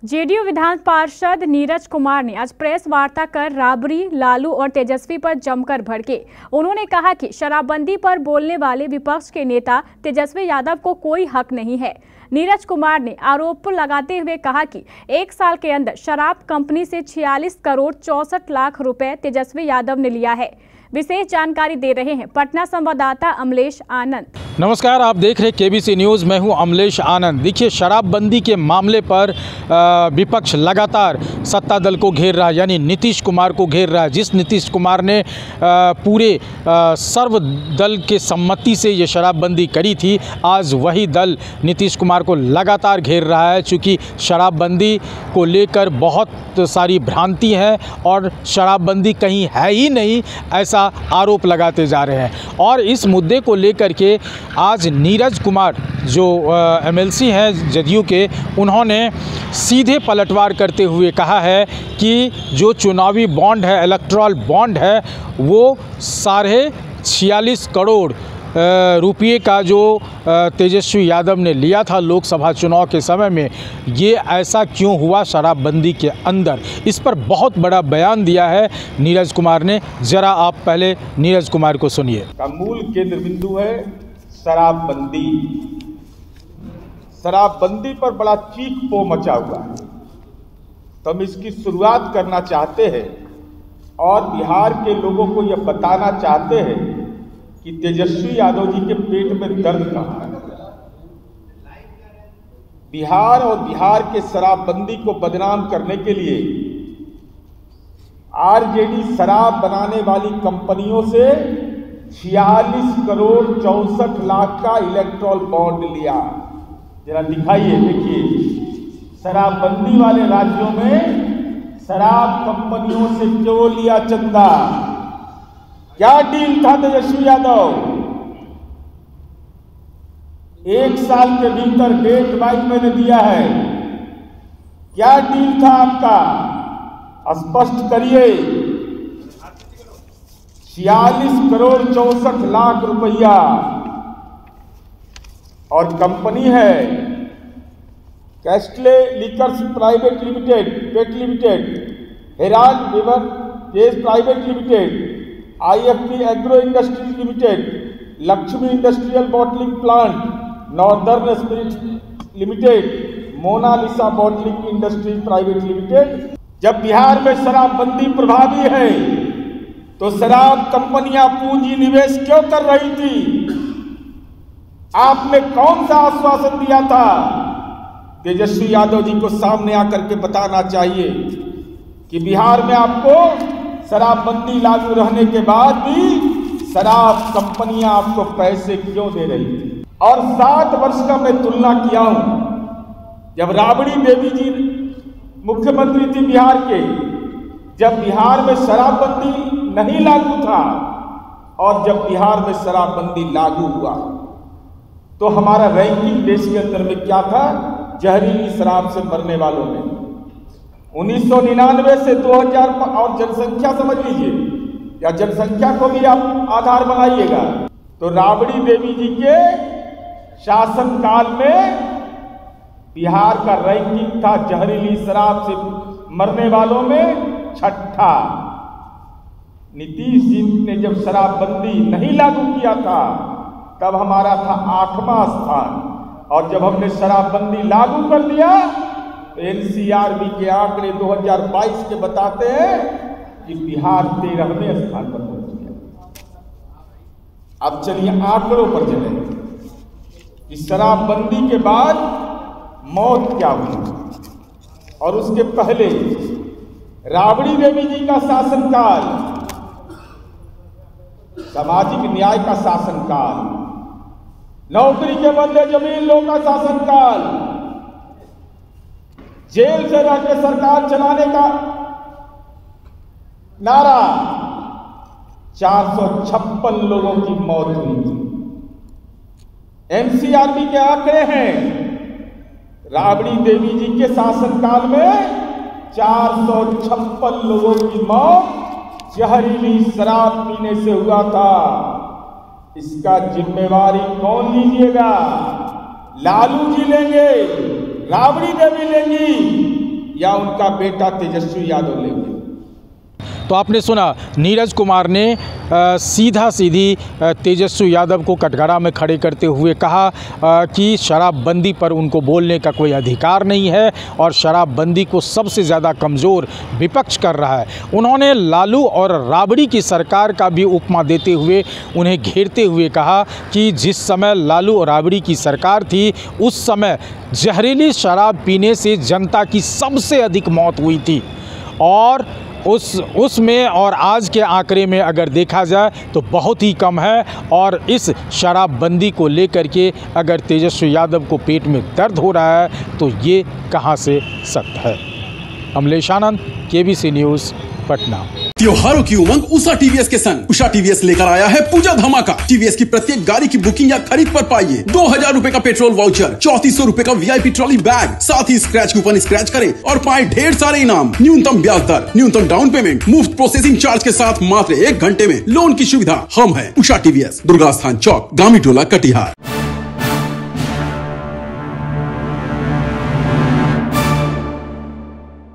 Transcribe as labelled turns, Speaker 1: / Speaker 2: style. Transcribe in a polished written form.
Speaker 1: JDU विधान पार्षद नीरज कुमार ने आज प्रेस वार्ता कर राबड़ी, लालू और तेजस्वी पर जमकर भड़के। उन्होंने कहा कि शराबबंदी पर बोलने वाले विपक्ष के नेता तेजस्वी यादव को कोई हक नहीं है। नीरज कुमार ने आरोप लगाते हुए कहा कि 1 साल के अंदर शराब कंपनी से 46 करोड़ 64 लाख रुपए तेजस्वी यादव ने लिया है। विशेष जानकारी दे रहे हैं पटना संवाददाता अमलेश आनंद।
Speaker 2: नमस्कार, आप देख रहे केबीसी न्यूज़। मैं हूं अमलेश आनंद। देखिए, शराबबंदी के मामले पर विपक्ष लगातार सत्ता दल को घेर रहा है, यानी नीतीश कुमार को घेर रहा है। जिस नीतीश कुमार ने पूरे सर्वदल के सम्मति से ये शराबबंदी करी थी, आज वही दल नीतीश कुमार को लगातार घेर रहा है। चूँकि शराबबंदी को लेकर बहुत सारी भ्रांति है और शराबबंदी कहीं है ही नहीं, ऐसा आरोप लगाते जा रहे हैं। और इस मुद्दे को लेकर के आज नीरज कुमार जो एमएलसी हैं जदयू के, उन्होंने सीधे पलटवार करते हुए कहा है कि जो चुनावी बॉन्ड है, इलेक्टोरल बॉन्ड है, वो 46.5 करोड़ रुपये का जो तेजस्वी यादव ने लिया था लोकसभा चुनाव के समय में, ये ऐसा क्यों हुआ शराबबंदी के अंदर। इस पर बहुत बड़ा बयान दिया है नीरज कुमार ने। ज़रा आप पहले नीरज कुमार को सुनिए।
Speaker 3: का मूल केंद्र बिंदु है शराबबंदी। शराबबंदी पर बड़ा चीख पो मचा हुआ है, तो हम इसकी शुरुआत करना चाहते हैं और बिहार के लोगों को यह बताना चाहते हैं कि तेजस्वी यादव जी के पेट में दर्द कहाँ है। बिहार और बिहार के शराबबंदी को बदनाम करने के लिए आरजेडी शराब बनाने वाली कंपनियों से 46 करोड़ 64 लाख का इलेक्टोरल बॉन्ड लिया। जरा दिखाइए, देखिए शराबबंदी वाले राज्यों में शराब कंपनियों से क्यों लिया चंदा, क्या डील था तेजस्वी यादव। 1 साल के भीतर 1.5 महीने दिया है, क्या डील था आपका, स्पष्ट करिए। 46 करोड़ 64 लाख रुपया। और कंपनी है कैस्टले लिकर्स प्राइवेट लिमिटेड, पेट limited, herald river case private limited, IFP agro industries limited, Lakshmi industrial bottling plant, northern spirits limited, Monalisa bottling industries private limited. जब बिहार में शराबबंदी प्रभावी है तो शराब कंपनियां पूंजी निवेश क्यों कर रही थी? आपने कौन सा आश्वासन दिया था? तेजस्वी यादव जी को सामने आकर के बताना चाहिए कि बिहार में आपको शराबबंदी लागू रहने के बाद भी शराब कंपनियां आपको पैसे क्यों दे रही थी। और 7 वर्ष का मैं तुलना किया हूं, जब राबड़ी देवी जी मुख्यमंत्री थी बिहार के, जब बिहार में शराबबंदी नहीं लागू था और जब बिहार में शराबबंदी लागू हुआ तो हमारा रैंकिंग देश के अंदर में क्या था, जहरीली शराब से मरने वालों में। 1999 से 2000 और जनसंख्या समझ लीजिए, या जनसंख्या को भी आप आधार बनाइएगा, तो राबड़ी देवी जी के शासनकाल में बिहार का रैंकिंग था जहरीली शराब से मरने वालों में 6ठा। नीतीश जी ने जब शराबबंदी नहीं लागू किया था तब हमारा था 8वां स्थान, और जब हमने शराबबंदी लागू कर दिया तो NCRB के आंकड़े 2022 के बताते हैं कि बिहार 13वें स्थान पर पहुंच गया। अब चलिए आंकड़ों पर चले कि शराबबंदी के बाद मौत क्या हुई और उसके पहले राबड़ी देवी जी का शासनकाल, सामाजिक न्याय का शासनकाल, नौकरी के बदले जमीन लो का शासनकाल, जेल से रहकर सरकार चलाने का नारा, 456 लोगों की मौत हुई। NCRB के आंकड़े हैं, राबड़ी देवी जी के शासनकाल में 456 लोगों की मौत जहरीली शराब पीने से हुआ था। इसका जिम्मेवारी कौन लीजिएगा? लालू जी लेंगे, राबड़ी देवी लेंगी, या उनका बेटा तेजस्वी यादव लेंगे।
Speaker 2: तो आपने सुना, नीरज कुमार ने सीधा सीधी तेजस्वी यादव को कटघरा में खड़े करते हुए कहा कि शराबबंदी पर उनको बोलने का कोई अधिकार नहीं है और शराबबंदी को सबसे ज़्यादा कमज़ोर विपक्ष कर रहा है। उन्होंने लालू और राबड़ी की सरकार का भी उपमा देते हुए उन्हें घेरते हुए कहा कि जिस समय लालू और राबड़ी की सरकार थी उस समय जहरीली शराब पीने से जनता की सबसे अधिक मौत हुई थी और उसमें और आज के आंकड़े में अगर देखा जाए तो बहुत ही कम है। और इस शराबबंदी को लेकर के अगर तेजस्वी यादव को पेट में दर्द हो रहा है तो ये कहां से सत्य है। अमलेश आनंद, केबीसी न्यूज़, पटना।
Speaker 4: त्योहारों की उमंग उषा टीवीएस के संग। उषा टीवीएस लेकर आया है पूजा धमाका। टीवीएस की प्रत्येक गाड़ी की बुकिंग या खरीद पर पाइए 2000 रुपए का पेट्रोल वाउचर, 3400 रुपए का वीआईपी ट्रॉली बैग, साथ ही स्क्रैच कूपन स्क्रैच करें और पाएं ढेर सारे इनाम। न्यूनतम ब्याज दर, न्यूनतम डाउन पेमेंट, मुफ्त प्रोसेसिंग चार्ज के साथ मात्र 1 घंटे में लोन की सुविधा। हम है उषा टीवीएस, दुर्गा स्थान चौक, गामी टोला, कटिहार।